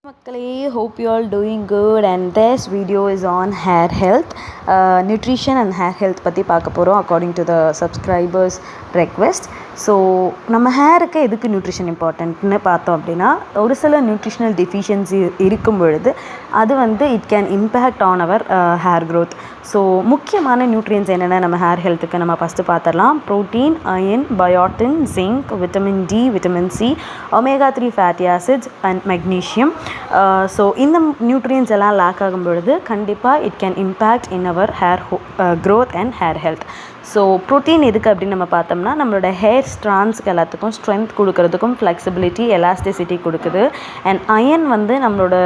மக்களே, hope you all doing good and this video is on hair health, nutrition and hair health பற்றி பார்க்க போகிறோம் according to the subscribers request. So நம்ம ஹேருக்கு எதுக்கு nutrition இம்பார்ட்டன்ட்னு பார்த்தோம் அப்படின்னா, ஒரு சில நியூட்ரிஷனல் டெஃபிஷியன்சி இருக்கும் பொழுது அது it can impact on our hair growth. So முக்கியமான நியூட்ரியன்ஸ் என்னென்ன நம்ம ஹேர் ஹெல்த்துக்கு நம்ம ஃபஸ்ட்டு பார்த்துடலாம். Protein, iron, biotin, zinc, vitamin D, vitamin C, omega 3 fatty acids and magnesium. So இந்த நியூட்ரியன்ஸ் எல்லாம் லேக் ஆகும் பொழுது கண்டிப்பாக it can impact in our hair growth and hair health. So protein எதுக்கு அப்படின்னு நம்ம பார்த்தோம்னா, நம்மளோட ஹேர் ஸ்ட்ராண்ட்ஸ்க்கு எல்லாத்துக்கும் ஸ்ட்ரென்த் கொடுக்கறதுக்கும் ஃப்ளெக்சிபிலிட்டி, எலாஸ்டிசிட்டி கொடுக்குது. அண்ட் அயன் நம்மளோட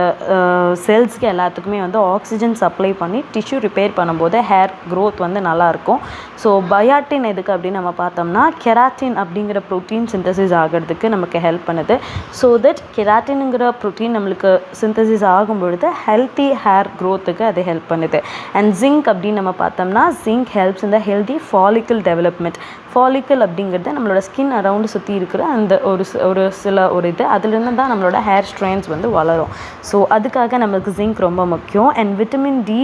செல்ஸ்க்கு எல்லாத்துக்குமே ஆக்சிஜன் சப்ளை பண்ணி டிஷ்யூ ரிப்பேர் பண்ணும்போது ஹேர் க்ரோத் நல்லாயிருக்கும். ஸோ பயோட்டின் எதுக்கு அப்படின்னு நம்ம பார்த்தோம்னா, கெராட்டின் அப்படிங்கிற ப்ரோட்டீன் சிந்தசிஸ் ஆகிறதுக்கு நமக்கு ஹெல்ப் பண்ணுது. ஸோ தட் கெராட்டினுங்கிற ப்ரோட்டீன் நம்மளுக்கு சிந்தசிஸ் ஆகும் பொழுது ஹெல்த்தி ஹேர் க்ரோத்துக்கு அது ஹெல்ப் பண்ணுது. அண்ட் ஜிங்க் அப்படின்னு நம்ம பார்த்தோம்னா, ஜிங்க் ஹெல்ப்ஸ் இந்த ஹெல்தி ஃபாலிக்கல் டெவலப்மெண்ட். ஃபாலிக்கல் அப்படிங்கிறது நம்மளோட ஸ்கின் அரவுண்டு சுற்றி இருக்கிற அந்த ஒரு இது அதுலேருந்து தான் நம்மளோட ஹேர் ஸ்ட்ரெயின்ஸ் வளரும். ஸோ அதுக்காக நம்மளுக்கு ஜிங்க் ரொம்ப முக்கியம். அண்ட் விட்டமின் டி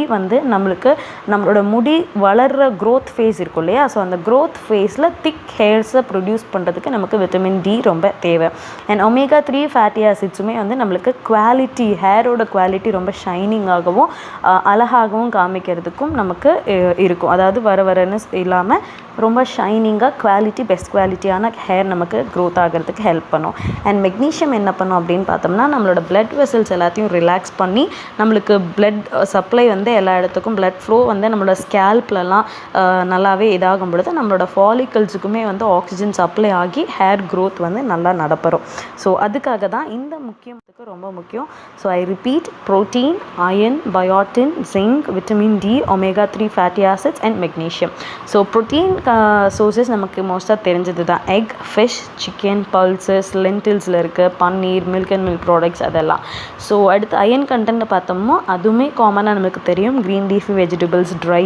நம்மளுக்கு நம்மளோட முடி வளர்கிற க்ரோத் ஃபேஸ் இருக்கும் இல்லையா, ஸோ அந்த க்ரோத் ஃபேஸில் திக் ஹேர்ஸை ப்ரொடியூஸ் பண்ணுறதுக்கு நமக்கு விட்டமின் டி ரொம்ப தேவை. அண்ட் ஒமேகா 3 ஃபேட்டி ஆசிட்ஸுமே நம்மளுக்கு குவாலிட்டி, ஹேரோட குவாலிட்டி ரொம்ப ஷைனிங்காகவும் அழகாகவும் காமிக்கிறதுக்கும் நமக்கு இருக்கும். அதாவது வரன்னு இல்லாமல் ரொம்ப ஷைனிங்காக குவாலிட்டி, பெஸ்ட் குவாலிட்டியான ஹேர் நமக்கு க்ரோத் ஆகிறதுக்கு ஹெல்ப் பண்ணும். அண்ட் மெக்னீஷியம் என்ன பண்ணும் அப்படின்னு பார்த்தோம்னா, நம்மளோட பிளட் வெசல்ஸ் எல்லாத்தையும் ரிலாக்ஸ் பண்ணி நம்மளுக்கு பிளட் சப்ளை எல்லா இடத்துக்கும் பிளட் ஃப்ளோ நம்மளோட ஸ்கேல்ப்லலாம் நல்லாவே இதாகும் பொழுது நம்மளோட ஃபாலிக்கல்ஸுக்குமே ஆக்சிஜன் சப்ளை ஆகி ஹேர் க்ரோத் நல்லா நடப்பெறும். ஸோ அதுக்காக தான் இந்த முக்கியத்துக்கு ரொம்ப முக்கியம். So I repeat, protein, iron, biotin, zinc, vitamin D, omega 3 fatty acids and magnesium. So protein sources நமக்கு மோஸ்ட்டாக தெரிஞ்சது தான் எக், ஃபிஷ், சிக்கன், பல்சஸ், லென்டில்ஸில் இருக்குது, paneer, milk and milk products அதெல்லாம். ஸோ அடுத்து அயன் கண்டென்ட் பார்த்தோம்னா அதுவுமே காமனாக நமக்கு தெரியும். Green leafy vegetables, dry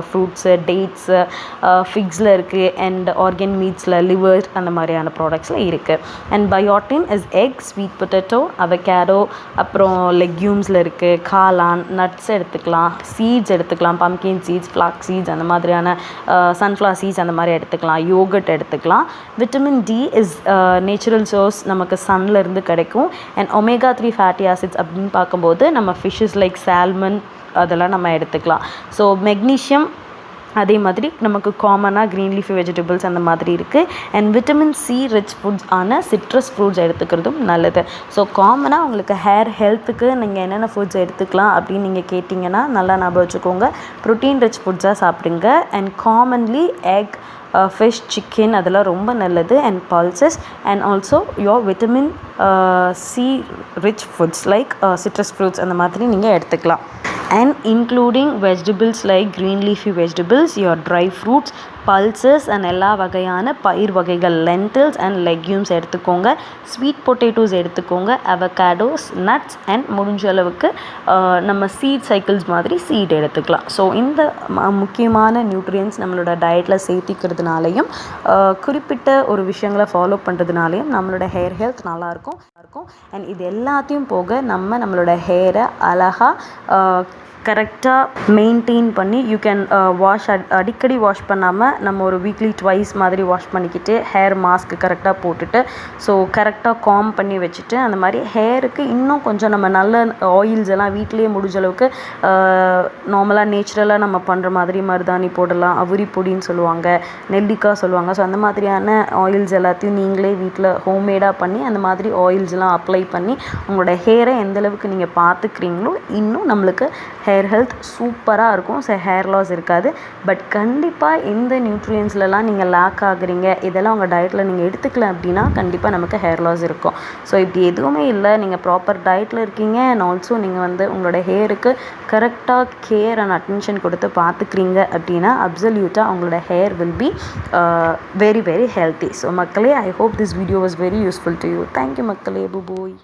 fruits, dates, ஃபிக்ஸில் இருக்குது. அண்ட் ஆர்கன் மீட்ஸில் லிவர் அந்த மாதிரியான ப்ராடக்ட்ஸில் இருக்குது. And biotin is egg, sweet potato, avocado, அப்புறம் லெக்யூம்ஸில் இருக்குது, காளான், நட்ஸ் எடுத்துக்கலாம், சீட்ஸ் எடுத்துக்கலாம், பம்கின் சீட்ஸ், ஃப்ளாக் சீட்ஸ் அந்த மாதிரியான சன்ஃப்ளவர் சீட்ஸ் அந்த மாதிரி எடுத்துக்கலாம், யோகட் எடுத்துக்கலாம். Vitamin D is natural source, நமக்கு சன்லேருந்து கிடைக்கும். அண்ட் ஒமேகா 3 ஃபேட்டி ஆசிட்ஸ் அப்படின்னு பார்க்கும்போது நம்ம ஃபிஷ்ஷஸ் லைக் சால்மன் அதெல்லாம் நம்ம எடுத்துக்கலாம். ஸோ மெக்னீஷியம் அதே மாதிரி நமக்கு காமனாக க்ரீன் லீஃபி வெஜிடபிள்ஸ் அந்த மாதிரி இருக்குது. And vitamin C rich foods ஆன சிட்ரஸ் ஃப்ரூட்ஸ் எடுத்துக்கிறதும் நல்லது. ஸோ காமனாக உங்களுக்கு ஹேர் ஹெல்த்துக்கு நீங்கள் என்னென்ன ஃபுட்ஸ் எடுத்துக்கலாம் அப்படின்னு நீங்கள் கேட்டிங்கன்னா நல்லா ஞாபகம் வச்சுக்கோங்க. ப்ரோட்டீன் ரிச் ஃபுட்ஸாக சாப்பிடுங்க. And commonly egg, fish, chicken அதெல்லாம் ரொம்ப நல்லது. And pulses and also your vitamin C rich foods like citrus fruits அந்த மாதிரி நீங்கள் எடுத்துக்கலாம். And including vegetables like green leafy vegetables, your dry fruits, pulses and எல்லா வகையான பயிர் வகைகள், lentils and legumes எடுத்துக்கோங்க. ஸ்வீட் பொட்டேட்டோஸ் எடுத்துக்கோங்க, அவகேடோஸ், நட்ஸ் அண்ட் முடிஞ்ச அளவுக்கு நம்ம சீட் சைக்கிள்ஸ் மாதிரி சீட் எடுத்துக்கலாம். ஸோ இந்த முக்கியமான நியூட்ரியன்ஸ் நம்மளோட டயட்டில் சேர்த்திக்கிறதுனாலையும் குறிப்பிட்ட ஒரு விஷயங்களை ஃபாலோ பண்ணுறதுனாலையும் நம்மளோட ஹேர் ஹெல்த் நல்லாயிருக்கும். அண்ட் இது எல்லாத்தையும் போக நம்மளோட ஹேரை அழகாக கரெக்டாக மெயின்டைன் பண்ணி யூ கேன் வாஷ் அடிக்கடி வாஷ் பண்ணாமல் நம்ம ஒரு வீக்லி ட்வைஸ் மாதிரி வாஷ் பண்ணிக்கிட்டு ஹேர் மாஸ்க் கரெக்டாக போட்டுட்டு ஸோ கரெக்டாக காம் பண்ணி வச்சுட்டு அந்த மாதிரி ஹேருக்கு இன்னும் கொஞ்சம் நம்ம நல்ல ஆயில்ஸ் எல்லாம் வீட்டிலேயே முடிஞ்ச அளவுக்கு நார்மலாக நேச்சுரலாக நம்ம பண்ணுற மாதிரி மருதாணி போடலாம், அவுரி பொடின்னு சொல்லுவாங்க, நெல்லிக்காய் சொல்லுவாங்க. ஸோ அந்த மாதிரியான ஆயில்ஸ் எல்லாத்தையும் நீங்களே வீட்டில் ஹோம்மேடாக பண்ணி அந்த மாதிரி ஆயில்ஸ்லாம் அப்ளை பண்ணி உங்களோட ஹேரை எந்தளவுக்கு நீங்கள் பார்த்துக்கிறீங்களோ இன்னும் நம்மளுக்கு ஹேர் ஹெல்த் சூப்பராக இருக்கும். ஸோ ஹேர் லாஸ் இருக்காது. பட் கண்டிப்பாக இந்த நியூட்ரியன்ஸ்லலாம் நீங்கள் லேக் ஆகுறீங்க, இதெல்லாம் உங்கள் டயட்டில் நீங்கள் எடுத்துக்கல அப்படின்னா கண்டிப்பாக நமக்கு ஹேர் லாஸ் இருக்கும். ஸோ இப்படி எதுவுமே இல்லை, நீங்கள் ப்ராப்பர் டயட்டில் இருக்கீங்க அண்ட் ஆல்சோ நீங்கள் உங்களோட ஹேருக்கு கரெக்டாக கேர் அண்ட் அட்டென்ஷன் கொடுத்து பார்த்துக்கிறீங்க அப்படின்னா அப்சல்யூட்டாக உங்களோட hair will be very very healthy. So மக்களே, I hope this video was very useful to you. Thank you மக்களே. புபோய்.